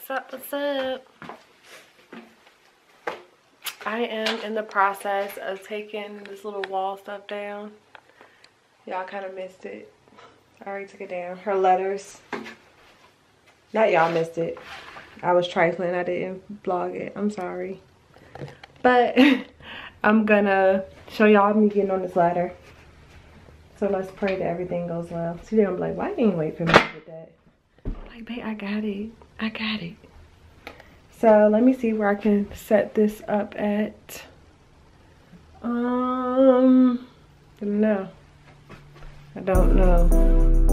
What's up, what's up? I am in the process of taking this little wall stuff down. Y'all kind of missed it. I already took it down. Her letters. Not y'all missed it. I was trifling. I didn't vlog it. I'm sorry. But I'm gonna show y'all me getting on this ladder. So let's pray that everything goes well. See, they're gonna be like, why didn't you wait for me to get that? I'm like, babe, I got it. I got it. So let me see where I can set this up at. I don't know. I don't know.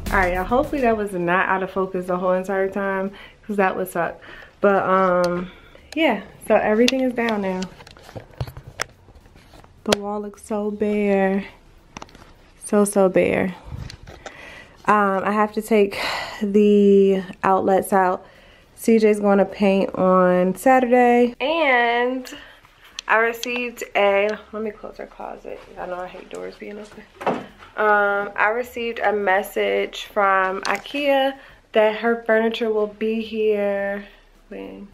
Alright, y'all, hopefully that was not out of focus the whole entire time, because that would suck. But yeah, so everything is down now. The wall looks so bare. So bare. I have to take the outlets out. CJ's going to paint on Saturday. And I received a, let me close our closet. I know I hate doors being open. I received a message from IKEA that her furniture will be here when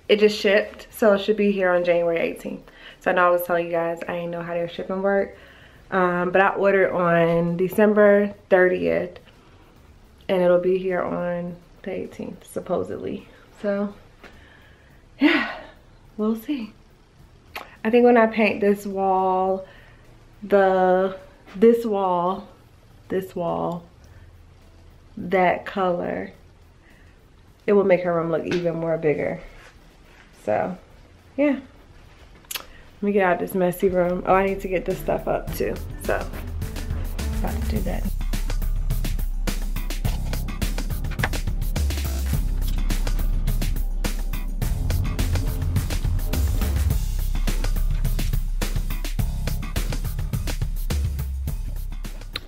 it just shipped, so it should be here on January 18th. So I know I was telling you guys I didn't know how their shipping worked, but I ordered on December 30th and it'll be here on the 18th supposedly. So yeah, we'll see. I think when I paint this wall, this wall, that color, it will make her room look even more bigger. So yeah, let me get out of this messy room. Oh, I need to get this stuff up too, so about to do that.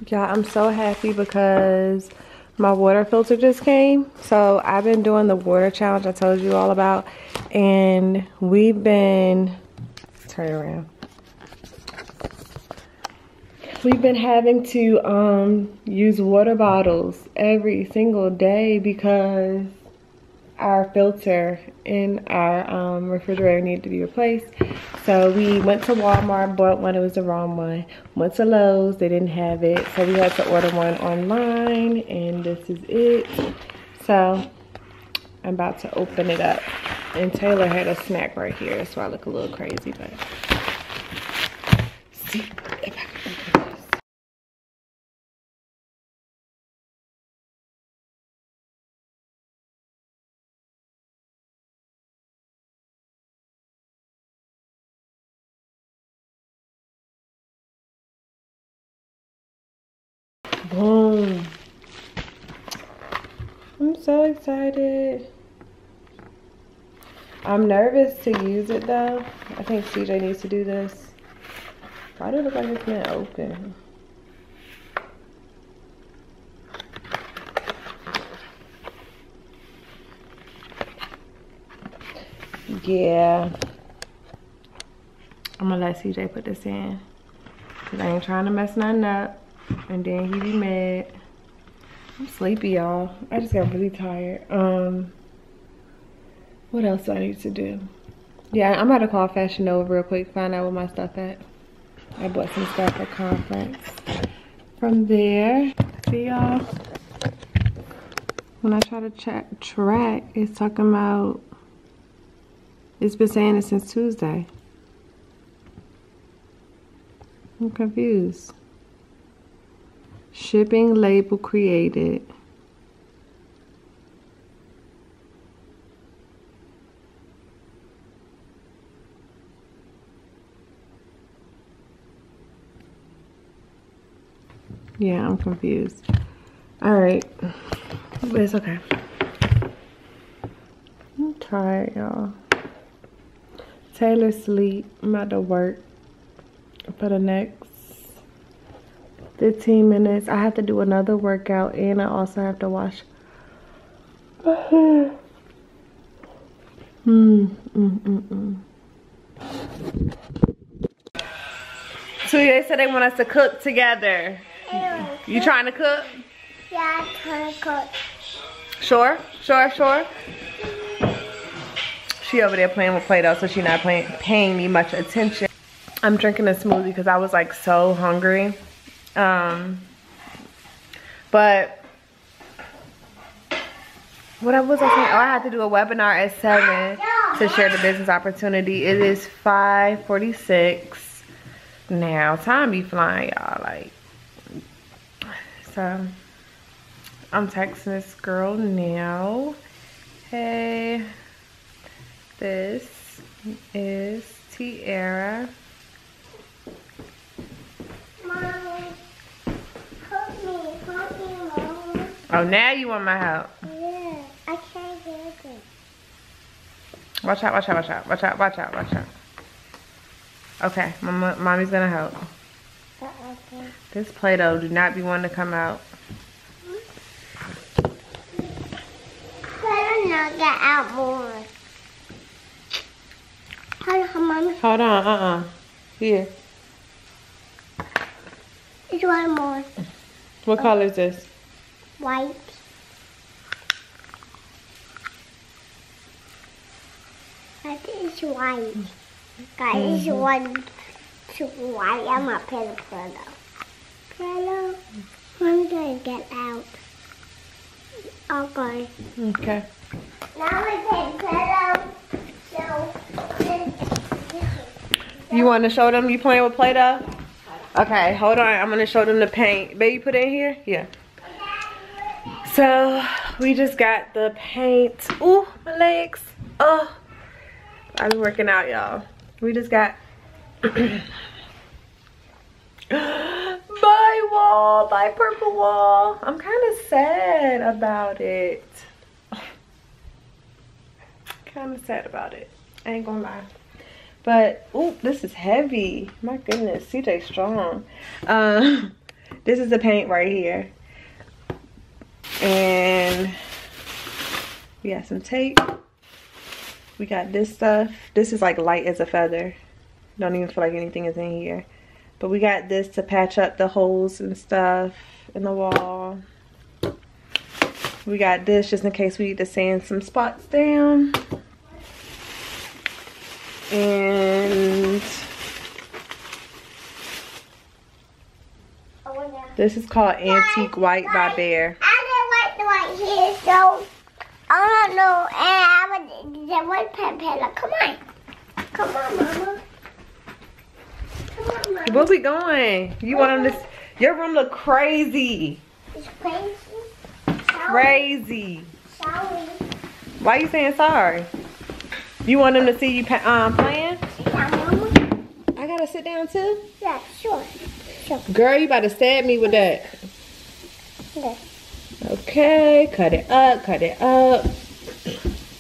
Y'all, I'm so happy because my water filter just came. So I've been doing the water challenge I told you all about, and we've been, turn around. We've been having to use water bottles every single day because our filter in our refrigerator needed to be replaced. So we went to Walmart, bought one, it was the wrong one. Went to Lowe's, they didn't have it. So we had to order one online, and this is it. So I'm about to open it up. And Taylor had a snack right here, so I look a little crazy, but see if I can open this. Boom. I'm so excited. I'm nervous to use it though. I think CJ needs to do this. Why do it look like it's been open? Yeah. I'm gonna let CJ put this in, because I ain't trying to mess nothing up and then he be mad. I'm sleepy, y'all. I just got really tired. What else do I need to do? Yeah, I'm about to call Fashion Nova real quick, find out where my stuff at. I bought some stuff at conference. From there, see y'all, when I try to track, it's talking about, it's been saying it since Tuesday. I'm confused. Shipping label created. Yeah, I'm confused. All right, but it's okay. I'm tired, y'all. Taylor sleep. I'm about to work for the next 15 minutes. I have to do another workout, and I also have to wash my hair. So they said they want us to cook together. You trying to cook? Yeah, I'm trying to cook. Sure? She over there playing with Play-Doh, so she's not paying me much attention. I'm drinking a smoothie because I was like so hungry. But what was I saying? Oh, I had to do a webinar at 7 to share the business opportunity. It is 5:46 now. Time be flying, y'all. Like, so I'm texting this girl now. Hey, this is Tierra. Mommy, help me, Mommy. Oh, now you want my help. Yeah, I can't hear this. Watch out. Okay, mommy's gonna help. Okay. This Play-Doh do not be wanting to come out. Better not get out more. Hold on, Mommy. Hold on, Here. It's one more. What color is this? White. I think it's white. Guys, it's one to white. I'm a pillow. Pillow. I'm gonna get out. Okay. Okay. Now we take pillow. So. You want to show them you playing with Play-Doh? Okay, hold on. I'm gonna show them the paint. Baby, put it in here? Yeah. So, we just got the paint. Ooh, my legs. Oh. I've been working out, y'all. We just got my wall, my purple wall. I'm kind of sad about it. Kind of sad about it. I ain't gonna lie. But, ooh, this is heavy. My goodness, CJ's strong. This is the paint right here. And we got some tape. We got this stuff. This is like light as a feather. Don't even feel like anything is in here. But we got this to patch up the holes and stuff in the wall. We got this just in case we need to sand some spots down. And this is called Antique White by Bear. I don't like the white here, so I don't know. And I would the white pillow. Come on, Mama. Come on, Mama. Where we going? You want them to? Your room look crazy. It's crazy. Crazy. Sorry. Why you saying sorry? You want them to see you playing? Yeah, Mama. I gotta sit down too? Yeah, sure. Girl, you about to stab me with that. Okay. Okay, cut it up, cut it up.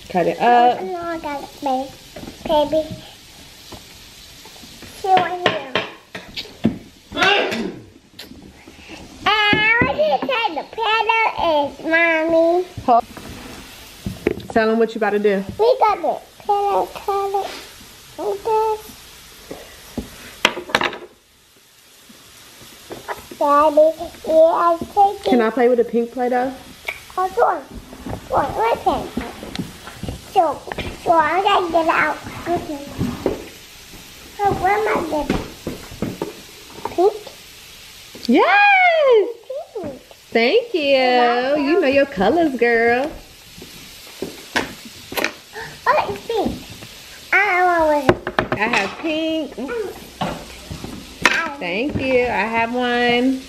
Cut it up. No, I got it, baby. See one here. What did you say the pillow is, Mommy? Tell them what you about to do. We got the pillow color. Daddy, yeah, I take it. Can I play with the pink Play-Doh? Oh, sure. Listen. So I gotta get out. Okay. So where am I getting? Pink? Yes! Pink. Thank you. You know your colors, girl. Oh, it's pink. I have pink. Thank you. I have one.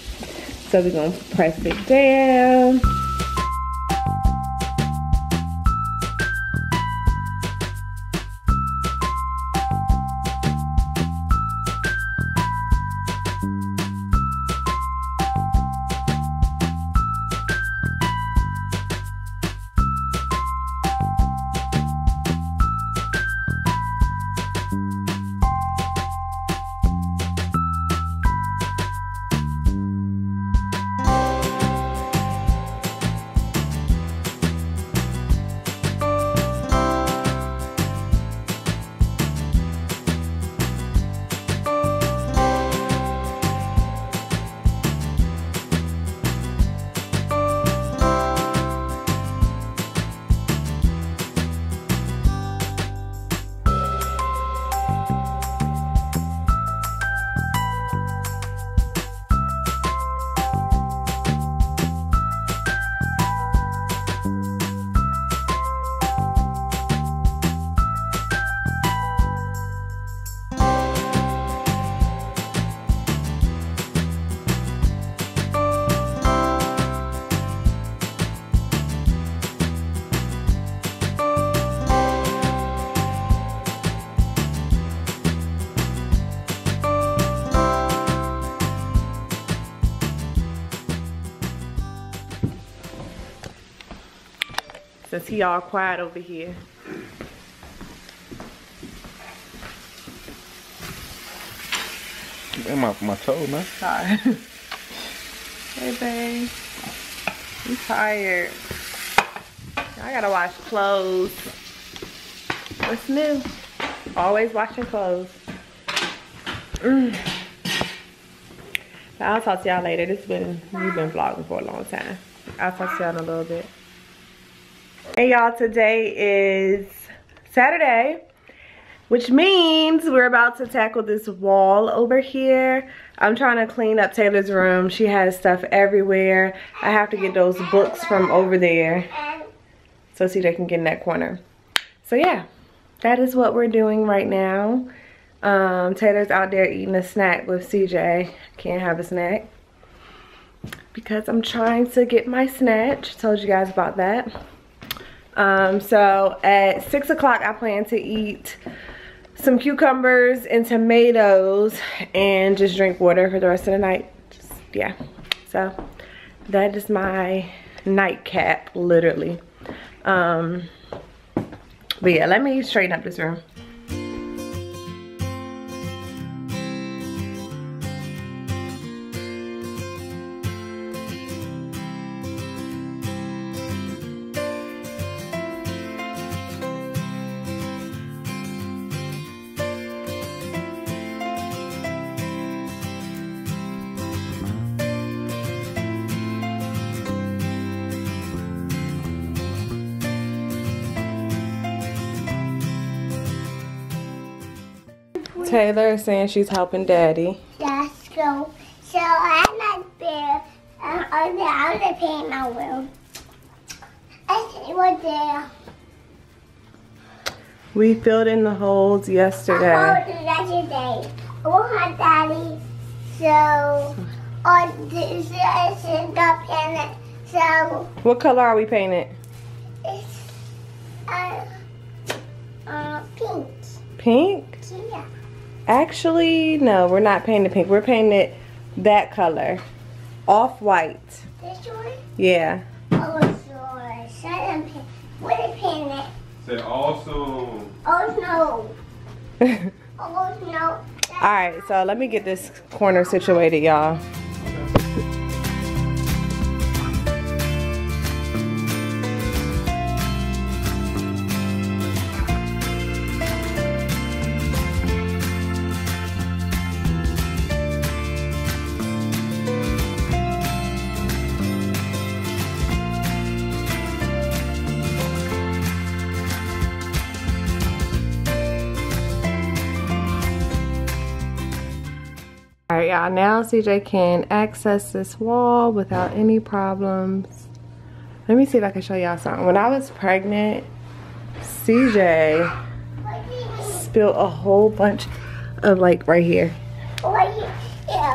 So we're going to press it down. business. He all quiet over here. My toe, man. Sorry. Hey, babe. I'm tired. I gotta wash clothes. What's new? Always washing clothes. I'll talk to y'all later. We've been vlogging for a long time. I'll talk to y'all in a little bit. Hey y'all, today is Saturday, which means we're about to tackle this wall over here. I'm trying to clean up Taylor's room. She has stuff everywhere. I have to get those books from over there so CJ can get in that corner. So yeah, that is what we're doing right now. Taylor's out there eating a snack with CJ. Can't have a snack because I'm trying to get my snatch. Told you guys about that. So at 6 o'clock I plan to eat some cucumbers and tomatoes and just drink water for the rest of the night. Yeah, so that is my nightcap, literally. But yeah, let me straighten up this room. Taylor is saying she's helping Daddy. Let's go. So I'm not there. I'm gonna paint my room. I see what there. We filled in the holes yesterday. I filled yesterday. I want my Daddy. So on this is up in it. So What color are we painting? it's pink. Pink? Yeah. Actually, no, we're not painting pink. We're painting it that color. Off-white. This one? Yeah. Oh, sorry. Shouldn't paint. What is painting it? Say also. Oh no. Oh no. Alright, so let me get this corner situated, y'all. Alright y'all, now CJ can access this wall without any problems. Let me see if I can show y'all something. When I was pregnant, CJ spilled a whole bunch of, like, right here.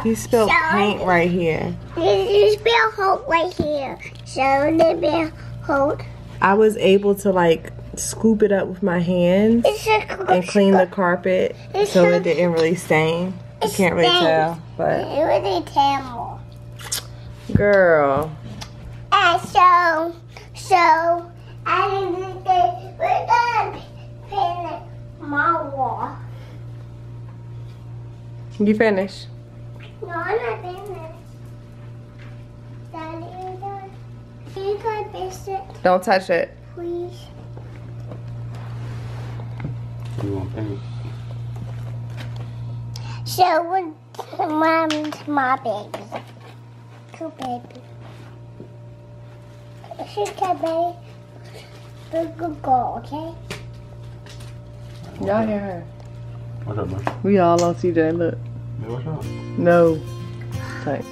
He spilled paint right here. You spill hole right here. So there be a hole. I was able to, like, scoop it up with my hands and clean the carpet so it didn't really stain. You can't really tell, but it really terrible. Girl. And so I think we're gonna paint my wall. You finished? No, I'm not finished. Daddy, you done? Can you go fix it, Don't touch it. please? You want paint? So with my baby. Cool baby. She's a baby. Good girl, okay? Y'all hear her. What's up, man? We all on CJ, look. Yeah, what's up? No. Thanks.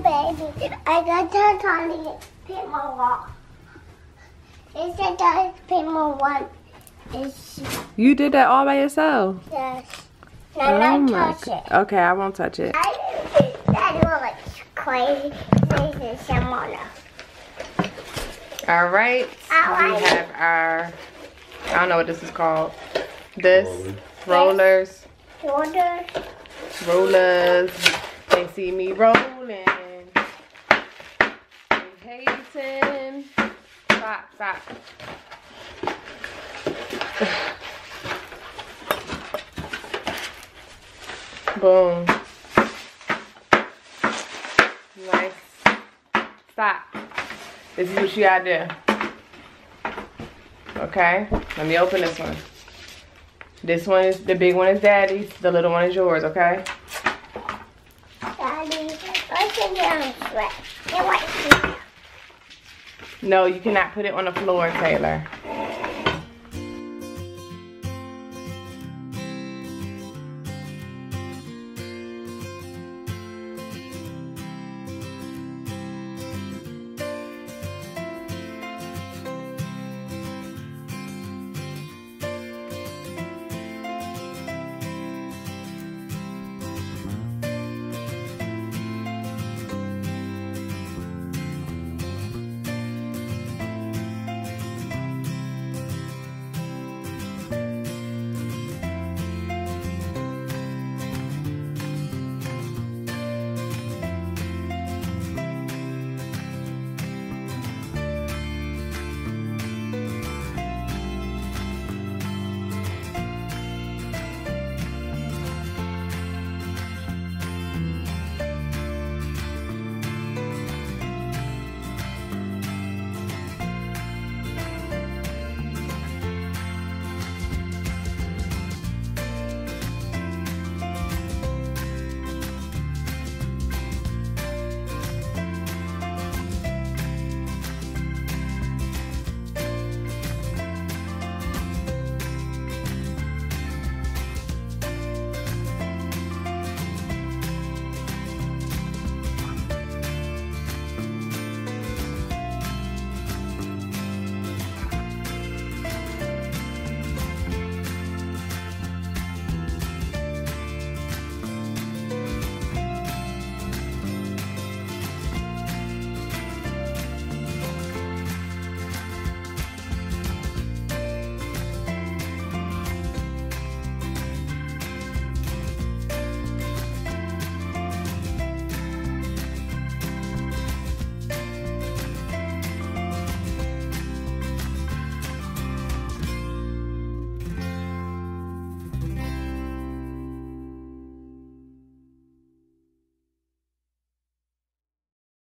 Baby, I got to try to paint my wall. It's a paint my wall. It's You did that all by yourself? yes. No, don't touch God. it. Okay, I won't touch it. I didn't think that looks crazy. This is similar. All right. I We like have our, I don't know what this is called. This, rollers. Shoulders. Rollers. They see me rolling. They hating. Stop, stop. Boom. Nice. Stop. This is what you gotta do. Okay? Let me open this one. This one is, the big one is Daddy's. The little one is yours, okay? Daddy, what's in your sweat? It went here. No, you cannot put it on the floor, Taylor.